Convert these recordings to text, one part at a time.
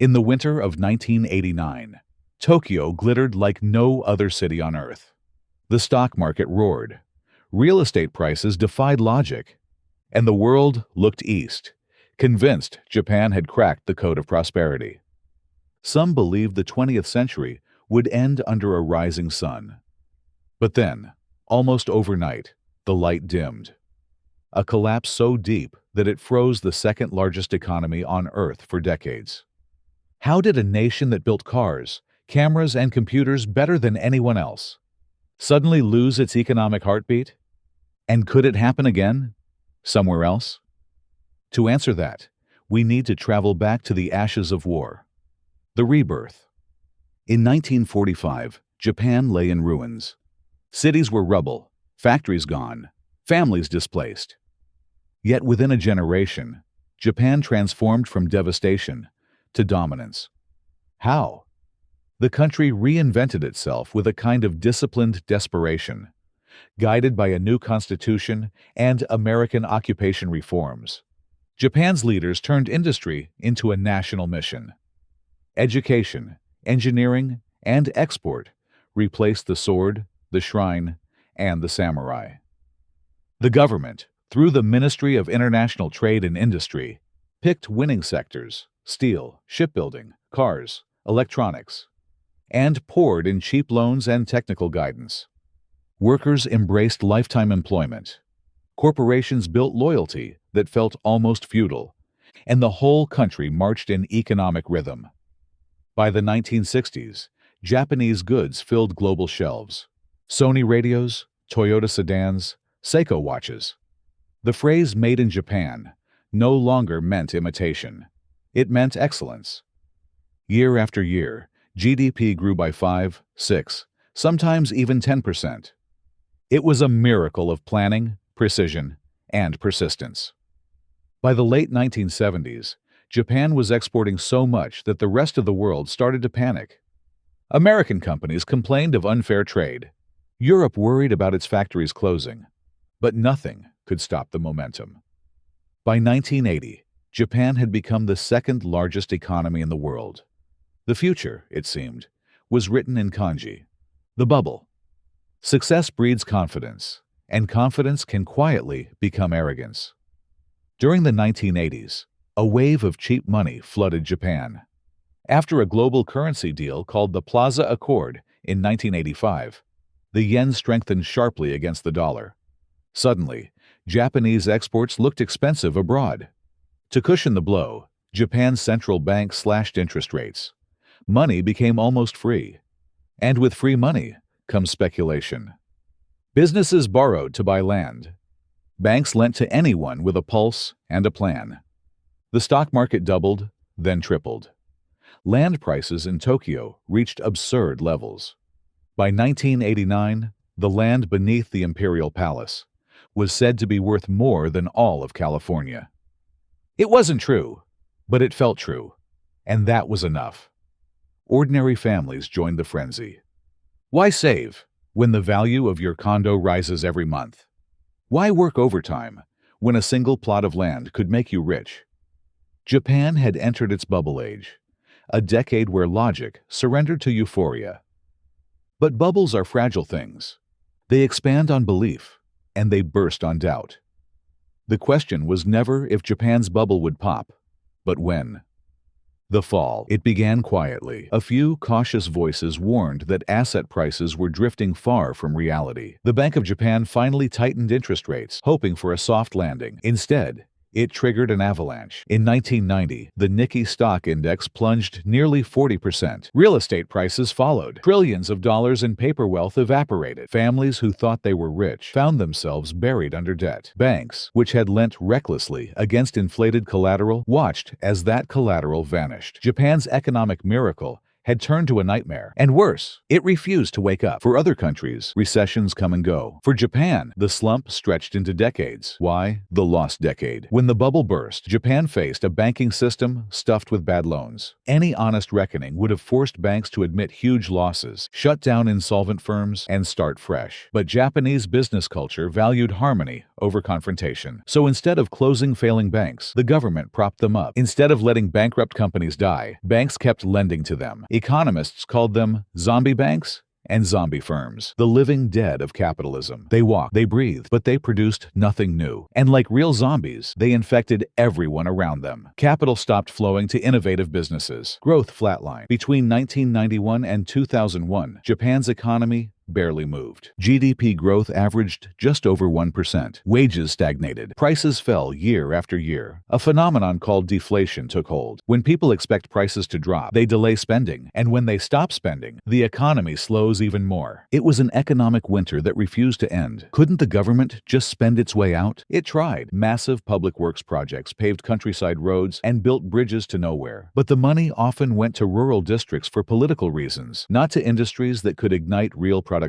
In the winter of 1989, Tokyo glittered like no other city on Earth. The stock market roared, real estate prices defied logic, and the world looked east, convinced Japan had cracked the code of prosperity. Some believed the 20th century would end under a rising sun. But then, almost overnight, the light dimmed. A collapse so deep that it froze the second-largest economy on Earth for decades. How did a nation that built cars, cameras, and computers better than anyone else suddenly lose its economic heartbeat? And could it happen again, somewhere else? To answer that, we need to travel back to the ashes of war. The rebirth. In 1945, Japan lay in ruins. Cities were rubble, factories gone, families displaced. Yet within a generation, Japan transformed from devastation to dominance. How? The country reinvented itself with a kind of disciplined desperation, guided by a new constitution and American occupation reforms. Japan's leaders turned industry into a national mission. Education, engineering, and export replaced the sword, the shrine, and the samurai. The government, through the Ministry of International Trade and Industry, picked winning sectors: steel, shipbuilding, cars, electronics, and poured in cheap loans and technical guidance. Workers embraced lifetime employment. Corporations built loyalty that felt almost feudal, and the whole country marched in economic rhythm. By the 1960s, Japanese goods filled global shelves: Sony radios, Toyota sedans, Seiko watches. The phrase "made in Japan" no longer meant imitation. It meant excellence. Year after year, GDP grew by 5, 6, sometimes even 10%. It was a miracle of planning, precision, and persistence. By the late 1970s, Japan was exporting so much that the rest of the world started to panic. American companies complained of unfair trade. Europe worried about its factories closing. But nothing could stop the momentum. By 1980, Japan had become the second largest economy in the world. The future, it seemed, was written in kanji. The bubble. Success breeds confidence, and confidence can quietly become arrogance. During the 1980s, a wave of cheap money flooded Japan. After a global currency deal called the Plaza Accord in 1985, the yen strengthened sharply against the dollar. Suddenly, Japanese exports looked expensive abroad. To cushion the blow, Japan's central bank slashed interest rates. Money became almost free. And with free money comes speculation. Businesses borrowed to buy land. Banks lent to anyone with a pulse and a plan. The stock market doubled, then tripled. Land prices in Tokyo reached absurd levels. By 1989, the land beneath the Imperial Palace was said to be worth more than all of California. It wasn't true, but it felt true, and that was enough. Ordinary families joined the frenzy. Why save when the value of your condo rises every month? Why work overtime when a single plot of land could make you rich? Japan had entered its bubble age, a decade where logic surrendered to euphoria. But bubbles are fragile things. They expand on belief, and they burst on doubt. The question was never if Japan's bubble would pop, but when. The fall, it began quietly. A few cautious voices warned that asset prices were drifting far from reality. The Bank of Japan finally tightened interest rates, hoping for a soft landing. Instead, it triggered an avalanche. In 1990, the Nikkei stock index plunged nearly 40%. Real estate prices followed. Trillions of dollars in paper wealth evaporated. Families who thought they were rich found themselves buried under debt. Banks, which had lent recklessly against inflated collateral, watched as that collateral vanished. Japan's economic miracle had turned to a nightmare. And worse, it refused to wake up. For other countries, recessions come and go. For Japan, the slump stretched into decades. Why? The lost decade. When the bubble burst, Japan faced a banking system stuffed with bad loans. Any honest reckoning would have forced banks to admit huge losses, shut down insolvent firms, and start fresh. But Japanese business culture valued harmony over confrontation. So instead of closing failing banks, the government propped them up. Instead of letting bankrupt companies die, banks kept lending to them. Economists called them zombie banks and zombie firms, the living dead of capitalism. They walked, they breathed, but they produced nothing new. And like real zombies, they infected everyone around them. Capital stopped flowing to innovative businesses. Growth flatlined. Between 1991 and 2001, Japan's economy barely moved. GDP growth averaged just over 1%. Wages stagnated. Prices fell year after year. A phenomenon called deflation took hold. When people expect prices to drop, they delay spending. And when they stop spending, the economy slows even more. It was an economic winter that refused to end. Couldn't the government just spend its way out? It tried. Massive public works projects paved countryside roads and built bridges to nowhere. But the money often went to rural districts for political reasons, not to industries that could ignite real productivity.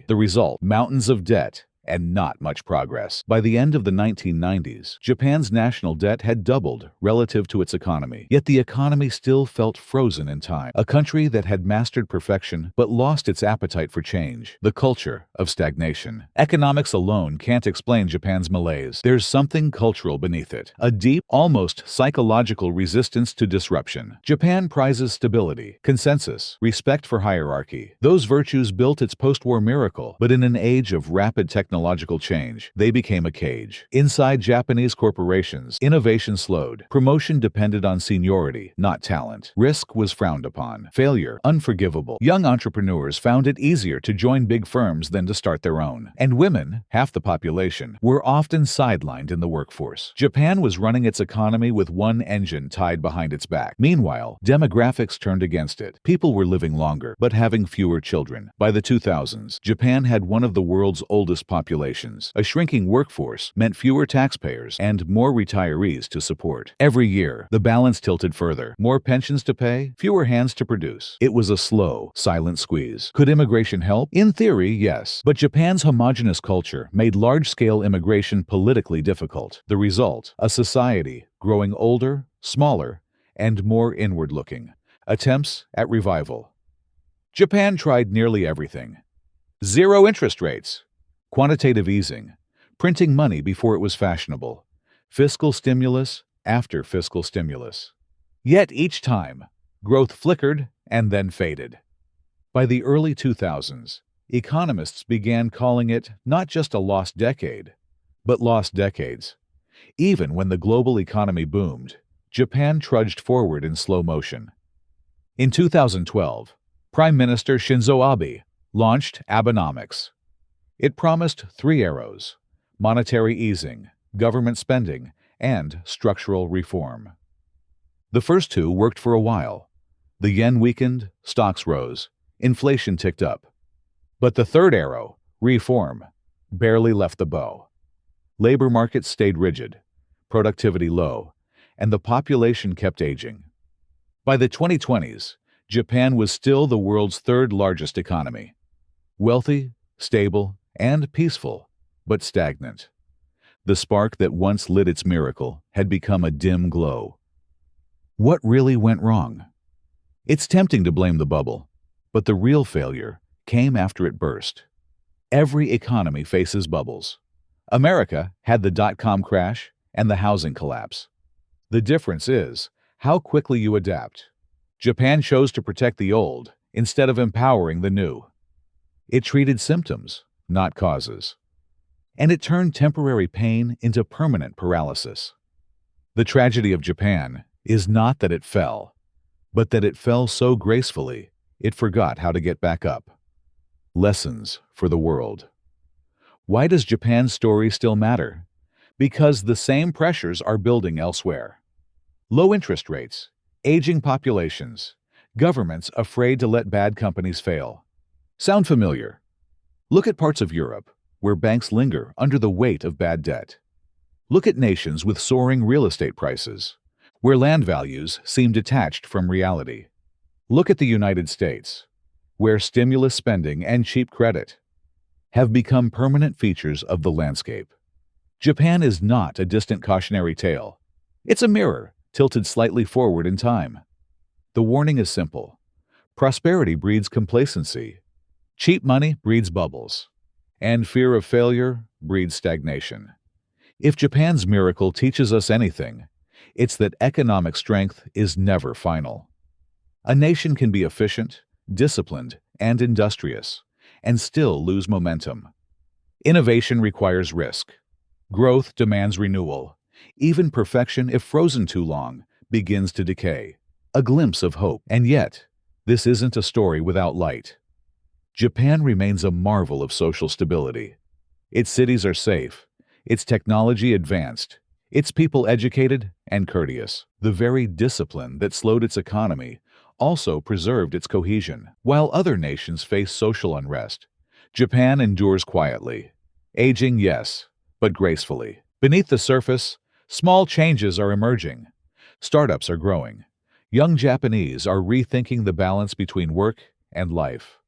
The result, mountains of debt and not much progress. By the end of the 1990s, Japan's national debt had doubled relative to its economy. Yet the economy still felt frozen in time. A country that had mastered perfection but lost its appetite for change. The culture of stagnation. Economics alone can't explain Japan's malaise. There's something cultural beneath it. A deep, almost psychological resistance to disruption. Japan prizes stability, consensus, respect for hierarchy. Those virtues built its post-war miracle, but in an age of rapid technological change, they became a cage. Inside Japanese corporations, innovation slowed. Promotion depended on seniority, not talent. Risk was frowned upon. Failure, unforgivable. Young entrepreneurs found it easier to join big firms than to start their own. And women, half the population, were often sidelined in the workforce. Japan was running its economy with one engine tied behind its back. Meanwhile, demographics turned against it. People were living longer, but having fewer children. By the 2000s, Japan had one of the world's oldest populations. A shrinking workforce meant fewer taxpayers and more retirees to support. Every year, the balance tilted further. More pensions to pay, fewer hands to produce. It was a slow, silent squeeze. Could immigration help? In theory, yes. But Japan's homogeneous culture made large-scale immigration politically difficult. The result, a society growing older, smaller, and more inward-looking. Attempts at revival. Japan tried nearly everything. Zero interest rates. Quantitative easing, printing money before it was fashionable, fiscal stimulus after fiscal stimulus. Yet each time, growth flickered and then faded. By the early 2000s, economists began calling it not just a lost decade, but lost decades. Even when the global economy boomed, Japan trudged forward in slow motion. In 2012, Prime Minister Shinzo Abe launched Abenomics. It promised three arrows: monetary easing, government spending, and structural reform. The first two worked for a while. The yen weakened, stocks rose, inflation ticked up. But the third arrow, reform, barely left the bow. Labor markets stayed rigid, productivity low, and the population kept aging. By the 2020s, Japan was still the world's third largest economy. Wealthy, stable, and peaceful, but stagnant. The spark that once lit its miracle had become a dim glow. What really went wrong? It's tempting to blame the bubble, but the real failure came after it burst. Every economy faces bubbles. America had the dot-com crash and the housing collapse. The difference is how quickly you adapt. Japan chose to protect the old instead of empowering the new. It treated symptoms, not causes. And it turned temporary pain into permanent paralysis. The tragedy of Japan is not that it fell, but that it fell so gracefully it forgot how to get back up. Lessons for the world. Why does Japan's story still matter? Because the same pressures are building elsewhere. Low interest rates, aging populations, governments afraid to let bad companies fail. Sound familiar? Look at parts of Europe, where banks linger under the weight of bad debt. Look at nations with soaring real estate prices, where land values seem detached from reality. Look at the United States, where stimulus spending and cheap credit have become permanent features of the landscape. Japan is not a distant cautionary tale. It's a mirror, tilted slightly forward in time. The warning is simple. Prosperity breeds complacency. Cheap money breeds bubbles. And fear of failure breeds stagnation. If Japan's miracle teaches us anything, it's that economic strength is never final. A nation can be efficient, disciplined, and industrious, and still lose momentum. Innovation requires risk. Growth demands renewal. Even perfection, if frozen too long, begins to decay. A glimpse of hope. And yet, this isn't a story without light. Japan remains a marvel of social stability. Its cities are safe, its technology advanced, its people educated and courteous. The very discipline that slowed its economy also preserved its cohesion. While other nations face social unrest, Japan endures quietly. Aging, yes, but gracefully. Beneath the surface, small changes are emerging. Startups are growing. Young Japanese are rethinking the balance between work and life.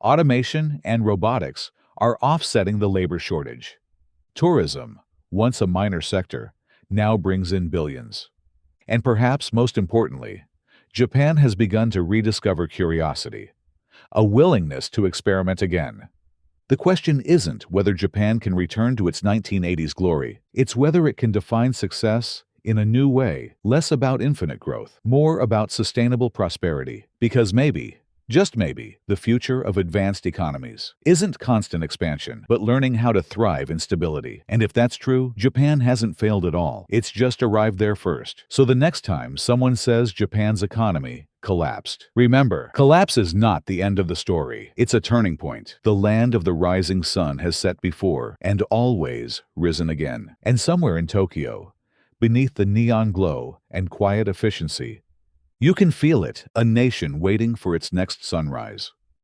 Automation and robotics are offsetting the labor shortage. Tourism, once a minor sector, now brings in billions. And perhaps most importantly, Japan has begun to rediscover curiosity, a willingness to experiment again. The question isn't whether Japan can return to its 1980s glory, it's whether it can define success in a new way, less about infinite growth, more about sustainable prosperity. Because maybe, just maybe, the future of advanced economies isn't constant expansion, but learning how to thrive in stability. And if that's true, Japan hasn't failed at all. It's just arrived there first. So the next time someone says Japan's economy collapsed, remember, collapse is not the end of the story. It's a turning point. The land of the rising sun has set before and always risen again. And somewhere in Tokyo, beneath the neon glow and quiet efficiency, you can feel it, a nation waiting for its next sunrise.